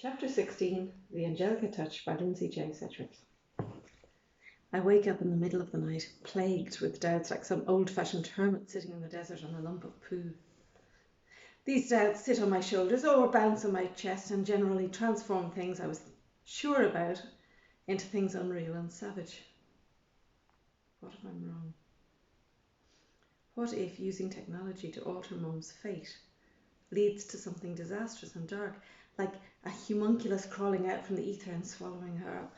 Chapter 16, The Angelica Touch by Lindsay J. Sedgwick. I wake up in the middle of the night, plagued with doubts like some old-fashioned hermit sitting in the desert on a lump of poo. These doubts sit on my shoulders or bounce on my chest and generally transform things I was sure about into things unreal and savage. What if I'm wrong? What if using technology to alter Mum's fate leads to something disastrous and dark, like a homunculus crawling out from the ether and swallowing her up?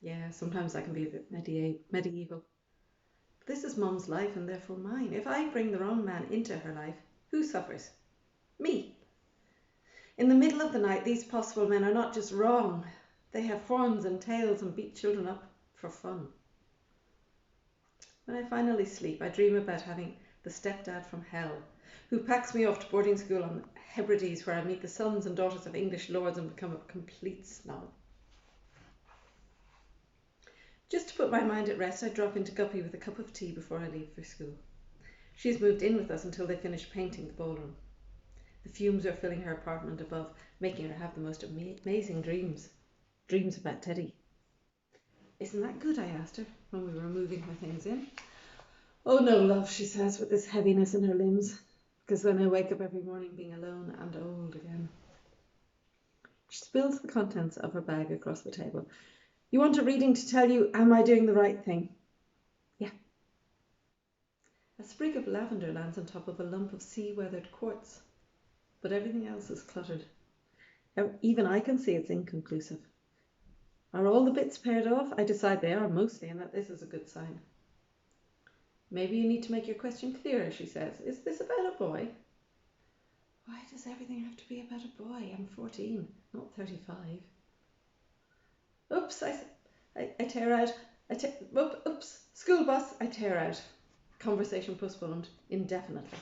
Yeah, sometimes I can be a bit medieval. But this is Mum's life and therefore mine. If I bring the wrong man into her life, who suffers? Me. In the middle of the night, these possible men are not just wrong. They have horns and tails and beat children up for fun. When I finally sleep, I dream about having the stepdad from hell, who packs me off to boarding school on the Hebrides, where I meet the sons and daughters of English lords and become a complete snob. Just to put my mind at rest, I drop into Guppy with a cup of tea before I leave for school. She's moved in with us until they finish painting the ballroom. The fumes are filling her apartment above, making her have the most amazing dreams. Dreams about Teddy. Isn't that good? I asked her when we were moving her things in. Oh no, love, she says with this heaviness in her limbs, because then I wake up every morning being alone and old again. She spills the contents of her bag across the table. You want a reading to tell you, am I doing the right thing? Yeah. A sprig of lavender lands on top of a lump of sea-weathered quartz, but everything else is cluttered. Even I can see it's inconclusive. Are all the bits paired off? I decide they are mostly, and that this is a good sign. Maybe you need to make your question clearer, she says. Is this about a boy? Why does everything have to be about a boy? I'm 14, not 35. Oops, I tear out. Oops, school bus, I tear out. Conversation postponed indefinitely.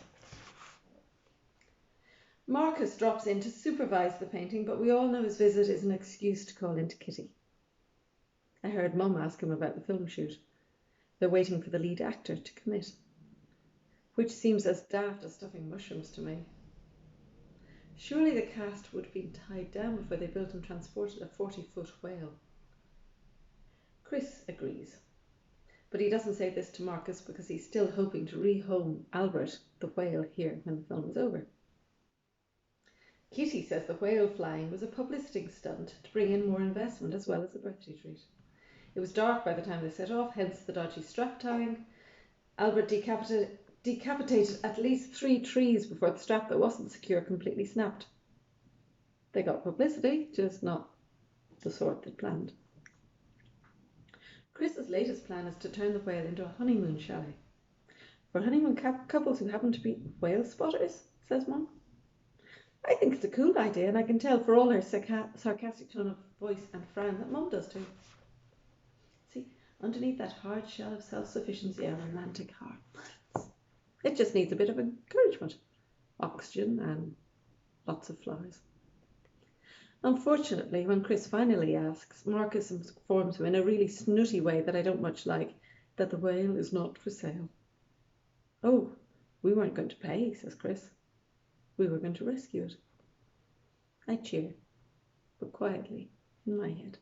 Marcus drops in to supervise the painting, but we all know his visit is an excuse to call into Kitty. I heard Mum ask him about the film shoot. They're waiting for the lead actor to commit, which seems as daft as stuffing mushrooms to me. Surely the cast would have been tied down before they built and transported a 40-foot whale. Chris agrees, but he doesn't say this to Marcus because he's still hoping to rehome Albert, the whale, here when the film is over. Kitty says the whale flying was a publicity stunt to bring in more investment as well as a birthday treat. It was dark by the time they set off, hence the dodgy strap tying. Albert decapitated at least 3 trees before the strap that wasn't secure completely snapped. They got publicity, just not the sort they planned. Chris's latest plan is to turn the whale into a honeymoon chalet. For honeymoon couples who happen to be whale spotters, says Mum. I think it's a cool idea, and I can tell for all her sarcastic tone of voice and frown that Mum does too. See, underneath that hard shell of self-sufficiency are romantic hearts. It just needs a bit of encouragement, oxygen and lots of flowers. Unfortunately, when Chris finally asks, Marcus informs him in a really snooty way that I don't much like, that the whale is not for sale. Oh, we weren't going to pay, says Chris. We were going to rescue it. I cheer, but quietly, in my head.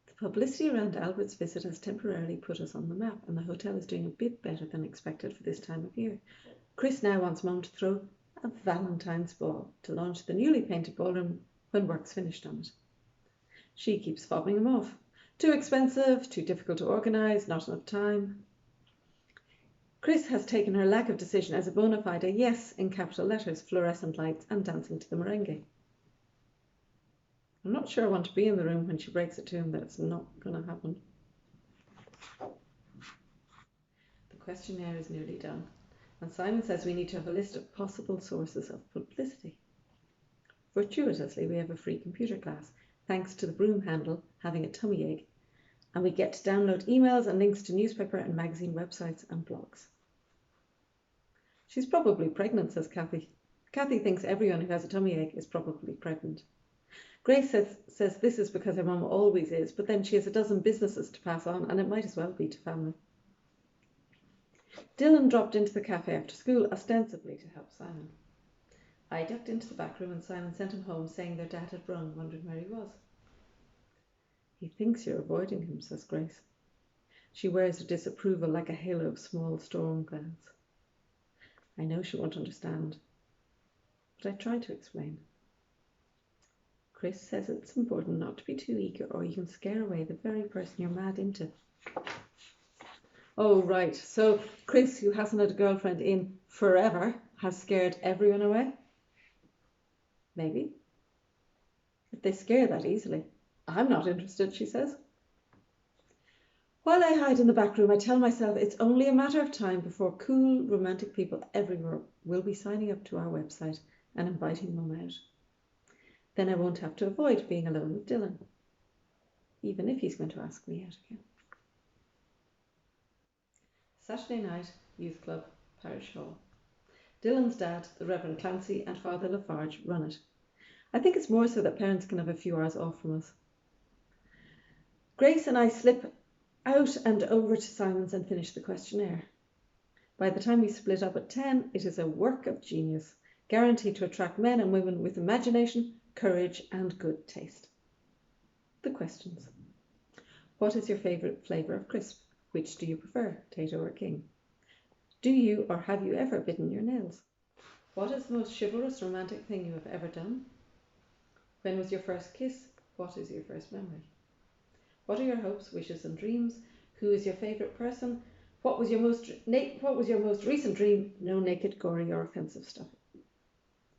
The publicity around Albert's visit has temporarily put us on the map, and the hotel is doing a bit better than expected for this time of year. Chris now wants Mum to throw a Valentine's ball to launch the newly painted ballroom when work's finished on it. She keeps fobbing him off. Too expensive, too difficult to organise, not enough time. Chris has taken her lack of decision as a bona fide yes in capital letters, fluorescent lights and dancing to the merengue. I'm not sure I want to be in the room when she breaks it to him that it's not going to happen. The questionnaire is nearly done, and Simon says we need to have a list of possible sources of publicity. Fortuitously, we have a free computer class, thanks to the broom handle having a tummy ache, and we get to download emails and links to newspaper and magazine websites and blogs. She's probably pregnant, says Kathy. Kathy thinks everyone who has a tummy ache is probably pregnant. Grace says this is because her mum always is, but then she has a dozen businesses to pass on, and it might as well be to family. Dylan dropped into the cafe after school, ostensibly to help Simon. I ducked into the back room and Simon sent him home saying their dad had rung, wondering where he was. He thinks you're avoiding him, says Grace. She wears her disapproval like a halo of small storm clouds. I know she won't understand, but I try to explain. Chris says it's important not to be too eager or you can scare away the very person you're mad into. Oh, right. So Chris, who hasn't had a girlfriend in forever, has scared everyone away? Maybe. If they scare that easily. I'm not interested, she says. While I hide in the back room, I tell myself it's only a matter of time before cool, romantic people everywhere will be signing up to our website and inviting Mum out. Then I won't have to avoid being alone with Dylan, even if he's going to ask me out again. Saturday night, Youth Club, Parish Hall. Dylan's dad, the Reverend Clancy, and Father Lafarge run it. I think it's more so that parents can have a few hours off from us. Grace and I slip out and over to Simon's and finish the questionnaire. By the time we split up at 10, it is a work of genius, guaranteed to attract men and women with imagination, courage, and good taste. The questions. What is your favourite flavour of crisp? Which do you prefer, Tato or King? Do you or have you ever bitten your nails? What is the most chivalrous romantic thing you have ever done? When was your first kiss? What is your first memory? What are your hopes, wishes and dreams? Who is your favourite person? What was your most recent dream? No naked, gory or offensive stuff.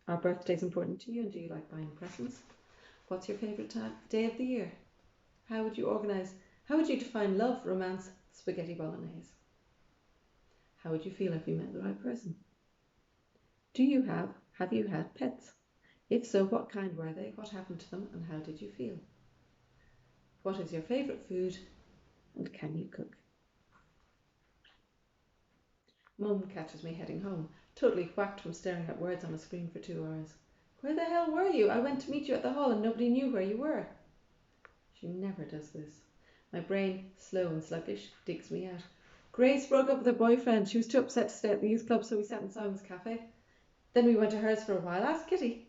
Are birthdays important to you and do you like buying presents? What's your favourite day of the year? How would you define love, romance, spaghetti bolognese? How would you feel if you met the right person? Have you had pets? If so, what kind were they? What happened to them and how did you feel? What is your favourite food and can you cook? Mum catches me heading home, totally whacked from staring at words on a screen for 2 hours. Where the hell were you? I went to meet you at the hall and nobody knew where you were. She never does this. My brain, slow and sluggish, digs me out. Grace broke up with her boyfriend. She was too upset to stay at the youth club, so we sat in Simon's cafe. Then we went to hers for a while. Ask Kitty.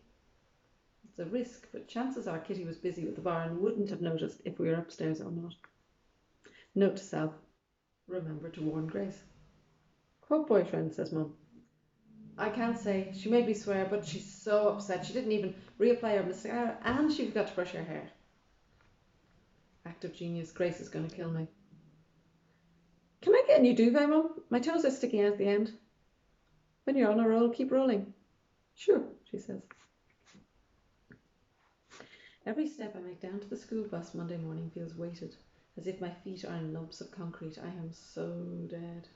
It's a risk, but chances are Kitty was busy with the bar and wouldn't have noticed if we were upstairs or not. Note to self. Remember to warn Grace. What boyfriend? Says Mum. I can't say. She made me swear, but she's so upset. She didn't even reapply her mascara and she forgot to brush her hair. Act of genius. Grace is going to kill me. Can I get a new duvet, Mum? My toes are sticking out at the end. When you're on a roll, keep rolling. Sure, she says. Every step I make down to the school bus Monday morning feels weighted, as if my feet are in lumps of concrete. I am so dead.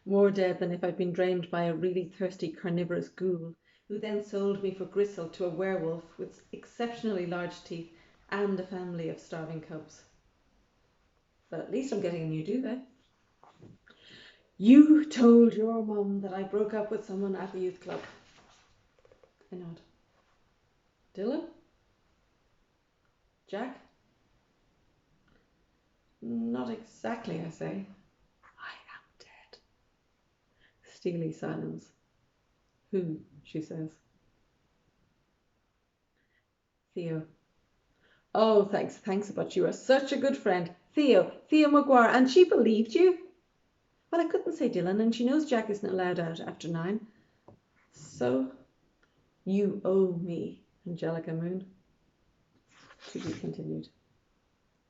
More dead than if I'd been drained by a really thirsty carnivorous ghoul, who then sold me for gristle to a werewolf with exceptionally large teeth and a family of starving cubs. But at least I'm getting a new duvet. You told your mum that I broke up with someone at the youth club. I nod. Dylan? Jack? Not exactly, I say. I am dead. Steely silence. Who? She says. Theo. Oh, thanks, but you are such a good friend. Theo Maguire, and she believed you? Well, I couldn't say Dylan, and she knows Jack isn't allowed out after 9. So, you owe me, Angelica Moon. To be continued.